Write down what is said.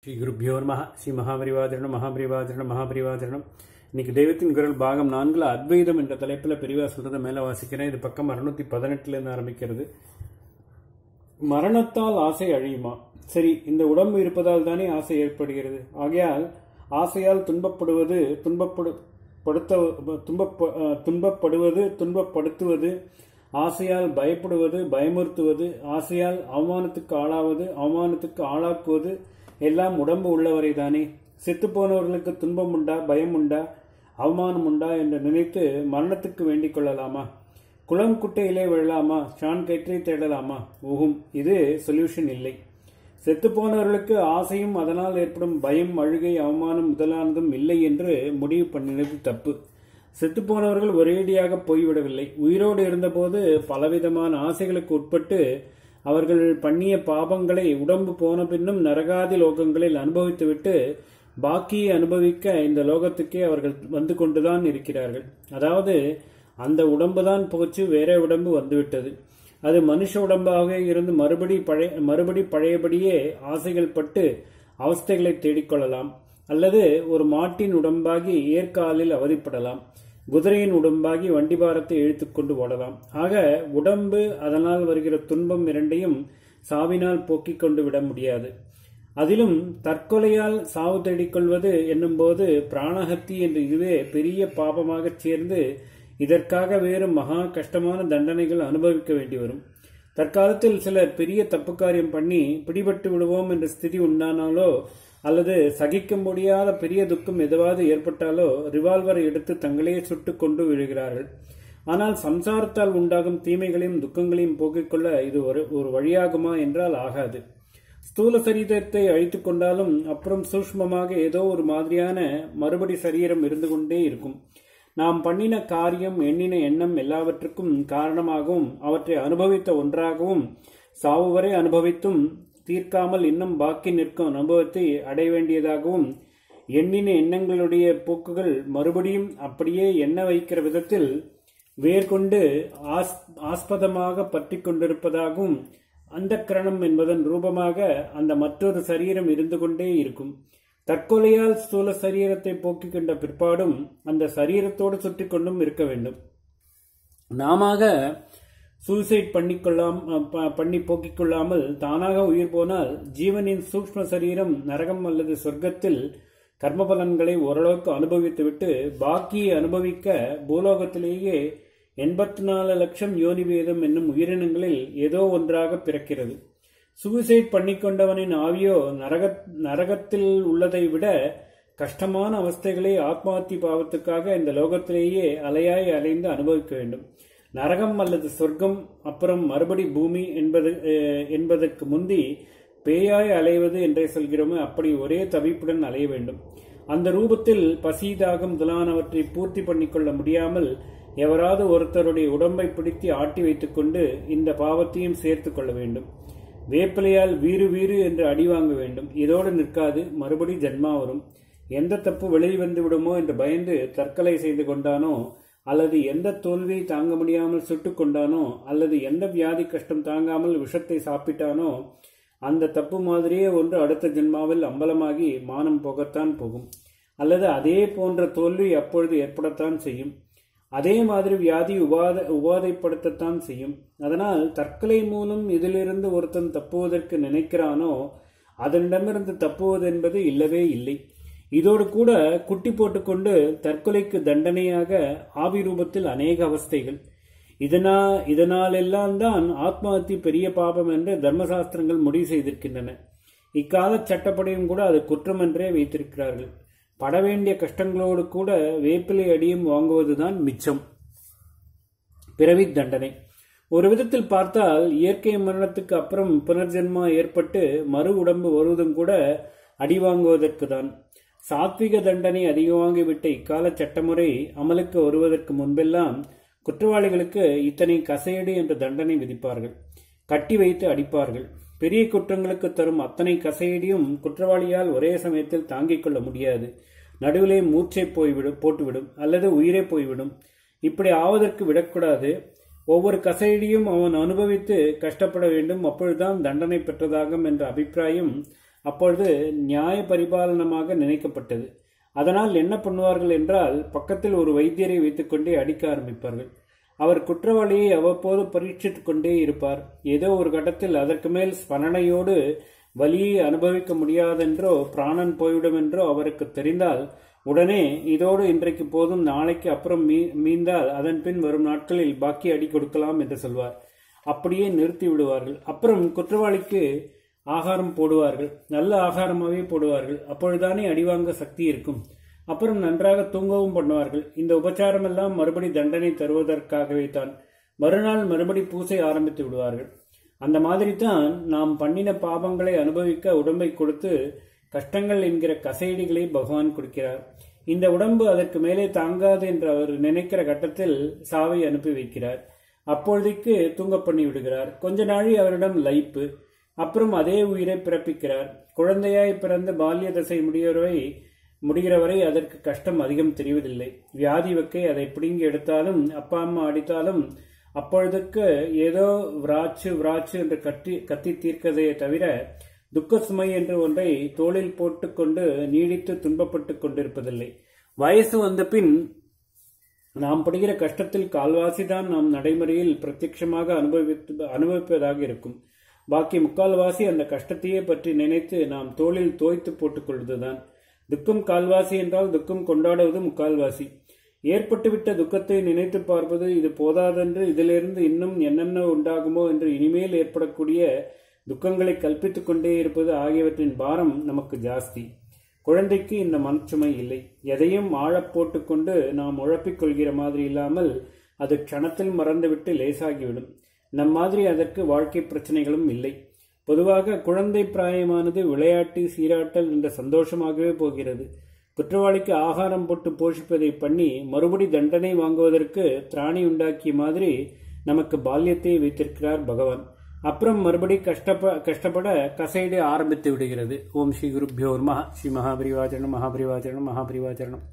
ஸ்ரீ குருபியோ நமஹ. ஸ்ரீ மகாபரிவாதரணம் மகாபரிவாதரணம் மகாபரிவாதரணம். இன்னைக்கு தெய்வத்தின் குரல் பாகம் 4 அத்வைதம் என்ற தலைப்பில் பெரியவா சொல்றதை மேலே வாசிக்கிறேன். இது பக்கம் 618 ஆரம்பிக்கிறது. மரணத்தால் ஆசை அழியுமா? சரி, இந்த உடம்பு இருப்பதால் தானே ஆசை ஏற்படுகிறது. ஆகையால் ஆசையால் துன்பப்படுத்துவது, ஆசையால் பயப்படுவது, பயமுறுத்துவது, ஆசையால் அவமானத்துக்கு ஆளாவது, அவமானத்துக்கு ஆளாக்குவது எல்லாம் உடம்பு உள்ளவரை தானே. செத்து போனவர்களுக்கு துன்பம் உண்டா, பயம் உண்டா, அவமானம் உண்டா என்று நினைத்து மரணத்துக்கு வேண்டிக் கொள்ளலாமா? குளம் குட்டையிலே விழலாமா? ஷான் கயிற்றை தேடலாமா? இது சொல்யூஷன் இல்லை. செத்து போனவர்களுக்கு ஆசையும் அதனால் ஏற்படும் பயம், அழுகை, அவமானம் முதலானதும் இல்லை என்று முடிவு பண்ணினது தப்பு. செத்து போனவர்கள் ஒரேடியாக போய்விடவில்லை. உயிரோடு இருந்தபோது பலவிதமான ஆசைகளுக்கு உட்பட்டு அவர்கள் பண்ணிய பாபங்களை உடம்பு போன பின்னும் நரகாதி லோகங்களில் அனுபவித்துவிட்டு பாக்கியை அனுபவிக்க இந்த லோகத்துக்கே அவர்கள் வந்து கொண்டுதான் இருக்கிறார்கள். அதாவது அந்த உடம்புதான் போச்சு, வேற உடம்பு வந்துவிட்டது. அது மனுஷ உடம்பாக இருந்து மறுபடி பழையபடியே ஆசைகள் பட்டு அவஸ்தைகளை தேடிக்கொள்ளலாம். அல்லது ஒரு மாட்டின் உடம்பாகி ஏற்காலில் அவதிப்படலாம். குதிரையின் உடம்பாகி வண்டிபாரத்தை இழுத்துக்கொண்டு ஓடலாம். ஆக உடம்பு அதனால் வருகிற துன்பம் இரண்டையும் சாவினால் போக்கிக் கொண்டு விட முடியாது. அதிலும் தற்கொலையால் சாவு தேடிக்கொள்வது என்னும் போது பிராணஹத்தி என்று இதுவே பெரிய பாபமாக சேர்ந்து இதற்காக வேறு மகா கஷ்டமான தண்டனைகள் அனுபவிக்க வேண்டி வரும். தற்காலத்தில் சிலர் பெரிய தப்பு காரியம் பண்ணி பிடிபட்டு விடுவோம் என்ற ஸ்திதி உண்டானாலோ அல்லது சகிக்க முடியாத பெரிய துக்கம் எதுவாவது ஏற்பட்டாலோ ரிவால்வரை எடுத்து தங்களையே சுட்டுக் கொண்டு விழுகிறார்கள். ஆனால் சம்சாரத்தால் உண்டாகும் தீமைகளையும் துக்கங்களையும் போக்கிக் கொள்ள இது ஒரு வழியாகுமா என்றால் ஆகாது. ஸ்தூல சரீரத்தை அழித்துக் கொண்டாலும் அப்புறம் சூக்ஷ்மமாக ஏதோ ஒரு மாதிரியான மறுபடி சரீரம் இருந்து கொண்டே இருக்கும். நாம் பண்ணின காரியம், எண்ணின எண்ணம் எல்லாவற்றுக்கும் காரணமாகவும் அவற்றை அனுபவித்த ஒன்றாகவும் சாவு வரை அனுபவித்தும் தீர்க்காமல் இன்னும் பாக்கி நிற்கும் அனுபவத்தை அடைய வேண்டியதாகவும் எண்ணின எண்ணங்களுடைய போக்குகள் மறுபடியும் அப்படியே எண்ண வைக்கிற விதத்தில் வேர்கொண்டு ஆஸ்பதமாக பற்றி கொண்டிருப்பதாகவும் அந்த கிரணம் என்பதன் ரூபமாக அந்த மற்றொரு சரீரம் இருந்து கொண்டே இருக்கும். தற்கொலையால் ஸ்தூல சரீரத்தை போக்கிக் கொண்ட பிற்பாடும் அந்த சரீரத்தோடு சுற்றி கொண்டும் இருக்க வேண்டும். நாம சூசைட் பண்ணி போக்கிக் கொள்ளாமல் தானாக உயிர் போனால் ஜீவனின் சூக்ஷ்ம சரீரம் நரகம் அல்லது சொர்க்கத்தில் கர்மபலன்களை ஓரளவுக்கு அனுபவித்துவிட்டு பாக்கியை அனுபவிக்க பூலோகத்திலேயே 84 லட்சம் யோனிவேதம் என்னும் உயிரினங்களில் ஏதோ ஒன்றாக பிறக்கிறது. சூசைட் பண்ணிக்கொண்டவனின் ஆவியோ நரகத்தில் உள்ளதை விட கஷ்டமான அவஸ்தைகளை ஆத்மாத்தி பாவத்துக்காக இந்த லோகத்திலேயே அலையாய் அலைந்து அனுபவிக்க வேண்டும். நரகம் அல்லது சொர்க்கம், அப்புறம் மறுபடி பூமி என்பதற்கு முந்தி பேயாய் அலைவது என்றே சொல்கிறோமே, அப்படி ஒரே தவிப்புடன் அலைய வேண்டும். அந்த ரூபத்தில் பசி, தாகம் முதலானவற்றை பூர்த்தி பண்ணிக்கொள்ள முடியாமல் எவராது ஒருத்தருடைய உடம்பை பிடித்து ஆட்டி வைத்துக் கொண்டு இந்த பாவத்தையும் சேர்த்து கொள்ள வேண்டும். வேப்பிலையால் வீறு என்று அடி வாங்க வேண்டும். இதோடு நிற்காது, மறுபடி ஜன்மா வரும். எந்த தப்பு வெளியே வந்து விடுமோ என்று பயந்து தற்கொலை செய்து கொண்டானோ, அல்லது எந்த தோல்வியை தாங்க முடியாமல் சுட்டுக் கொண்டானோ, அல்லது எந்த வியாதி கஷ்டம் தாங்காமல் விஷத்தை சாப்பிட்டானோ, அந்த தப்பு மாதிரியே ஒன்று அடுத்த ஜென்மாவில் அம்பலமாகி மானம் போகத்தான் போகும். அல்லது அதே போன்ற தோல்வி அப்பொழுது ஏற்படத்தான் செய்யும். அதே மாதிரி வியாதி உபாதைப்படுத்தத்தான் செய்யும். அதனால் தற்கொலை மூலம் இதிலிருந்து ஒருத்தன் தப்புவதற்கு நினைக்கிறானோ அதனிடமிருந்து தப்புவது என்பது இல்லவே இல்லை. இதோடு கூட குட்டி போட்டுக்கொண்டு தற்கொலைக்கு தண்டனையாக ஆவி ரூபத்தில் அநேக அவஸ்தைகள். இதனாலெல்லாம் தான் ஆத்மஹத்தி பெரிய பாபம் என்று தர்மசாஸ்திரங்கள் முடிவு செய்திருக்கின்றன. இக்கால சட்டப்படியும் கூட அது குற்றம் என்றே வைத்திருக்கிறார்கள். பட வேண்டிய கஷ்டங்களோடு கூட வேப்பிலை அடியும் வாங்குவதுதான் மிச்சம். பிறவி தண்டனை ஒரு விதத்தில் பார்த்தால் இயற்கை மரணத்துக்கு அப்புறம் புனர்ஜென்மா ஏற்பட்டு மறு உடம்பு வருவதும் கூட அடி வாங்குவதற்கு தான். சாத்விக தண்டனை அதிகமாகிவிட்ட இக்கால சட்டமுறை அமலுக்கு வருவதற்கு முன்பெல்லாம் குற்றவாளிகளுக்கு இத்தனை கசையடி என்ற தண்டனை விதிப்பார்கள். கட்டி வைத்து அடிப்பார்கள். பெரிய குற்றங்களுக்கு தரும் அத்தனை கசையடியும் குற்றவாளியால் ஒரே சமயத்தில் தாங்கிக் கொள்ள முடியாது. நடுவிலே மூச்சை போட்டுவிடும் அல்லது உயிரே போய்விடும். இப்படி ஆவதற்கு விடக்கூடாது. ஒவ்வொரு கசையடியும் அவன் அனுபவித்து கஷ்டப்பட வேண்டும். அப்பொழுதுதான் தண்டனை பெற்றதாகும் என்ற அபிப்பிராயம் அப்பொழுது நியாய பரிபாலனமாக நினைக்கப்பட்டது. அதனால் என்ன பண்ணுவார்கள் என்றால், பக்கத்தில் ஒரு வைத்தியரை வைத்துக்கொண்டே அடிக்க ஆரம்பிப்பார்கள். அவர் குற்றவாளியை அவ்வப்போது பரீட்சித்துக் கொண்டே இருப்பார். ஏதோ ஒரு கட்டத்தில் அதற்கு மேல் ஸ்மரணையோடு வலியை அனுபவிக்க முடியாதென்றோ பிராணன் போய்விடும் என்றோ அவருக்கு தெரிந்தால் உடனே இதோடு இன்றைக்கு போதும், நாளைக்கு அப்புறம் மீந்தால் அதன் பின் வரும் நாட்களில் பாக்கி அடி கொடுக்கலாம் என்று சொல்வார். அப்படியே நிறுத்தி விடுவார்கள். அப்புறம் குற்றவாளிக்கு ஆகாரம் போடுவார்கள். நல்ல ஆகாரமாகவே போடுவார்கள். அப்பொழுதுதானே அடிவாங்க சக்தி இருக்கும். அப்புறம் நன்றாக தூங்கவும் பண்ணுவார்கள். இந்த உபச்சாரம் எல்லாம் மறுபடி தண்டனை தருவதற்காகவே தான். மறுநாள் மறுபடி பூசை ஆரம்பித்து விடுவார்கள். அந்த மாதிரி தான் நாம் பண்ணின பாபங்களை அனுபவிக்க உடம்பை கொடுத்து கஷ்டங்கள் என்கிற கசையடிகளை பகவான் கொடுக்கிறார். இந்த உடம்பு அதற்கு மேலே தாங்காது என்று அவர் நினைக்கிற கட்டத்தில் சாவை அனுப்பி வைக்கிறார். அப்பொழுதைக்கு தூங்க பண்ணி விடுகிறார். கொஞ்ச நாளி அவரிடம் லைப்பு. அப்புறம் அதே உயிரை பிறப்பிக்கிறார். குழந்தையாய் பிறந்து பால்ய தசை முடிகிறவரை அதற்கு கஷ்டம் அதிகம் தெரிவதில்லை. வியாதி வக்கை அதை பிடுங்கி எடுத்தாலும் அப்பா அம்மா அடித்தாலும் அப்பொழுதுக்கு ஏதோ விராச்சு என்று கத்தி தீர்க்கதையே தவிர துக்க சுமை என்று ஒன்றை தோளில் போட்டுக்கொண்டு நீடித்து துன்பப்பட்டு கொண்டிருப்பதில்லை. வயசு வந்த பின் நாம் படுகிற கஷ்டத்தில் கால்வாசிதான் நாம் நடைமுறையில் பிரத்யட்சமாக அனுபவிப்பதாக இருக்கும். பாக்கி முக்கால்வாசி அந்த கஷ்டத்தையே பற்றி நினைத்து நாம் தோளில் தோய்த்து போட்டுக் கொள்வதுதான். துக்கம் கால்வாசி என்றால் துக்கம் கொண்டாடுவது முக்கால்வாசி. ஏற்பட்டுவிட்ட துக்கத்தை நினைத்து பார்ப்பது இது போதாதென்று இதிலிருந்து இன்னும் என்னென்ன உண்டாகுமோ என்று இனிமேல் ஏற்படக்கூடிய துக்கங்களை கல்பித்துக் கொண்டே இருப்பது ஆகியவற்றின் பாரம் நமக்கு ஜாஸ்தி. குழந்தைக்கு இந்த மனச்சுமை இல்லை. எதையும் ஆழப் போட்டுக்கொண்டு நாம் உழப்பிக் கொள்கிற மாதிரி இல்லாமல் அது க்ஷணத்தில் மறந்துவிட்டு லேசாகிவிடும். நம் மாதிரி அதற்கு வாழ்க்கை பிரச்சனைகளும் இல்லை. பொதுவாக குழந்தை பிராயமானது விளையாட்டு சீராட்டல் என்ற சந்தோஷமாகவே போகிறது. குற்றவாளிக்கு ஆகாரம் போட்டு போஷிப்பதை பண்ணி மறுபடி தண்டனை வாங்குவதற்கு திராணி உண்டாக்கிய மாதிரி நமக்கு பால்யத்தை வைத்திருக்கிறார் பகவான். அப்புறம் மறுபடி கஷ்டப்பட கசைடு ஆரம்பித்து விடுகிறது. ஓம் ஸ்ரீ குருப்யோ நமஹ. ஸ்ரீ மகாபரிவாச்சரணம் மகாபரிவாச்சரணம் மகாபரிவாச்சரணம்.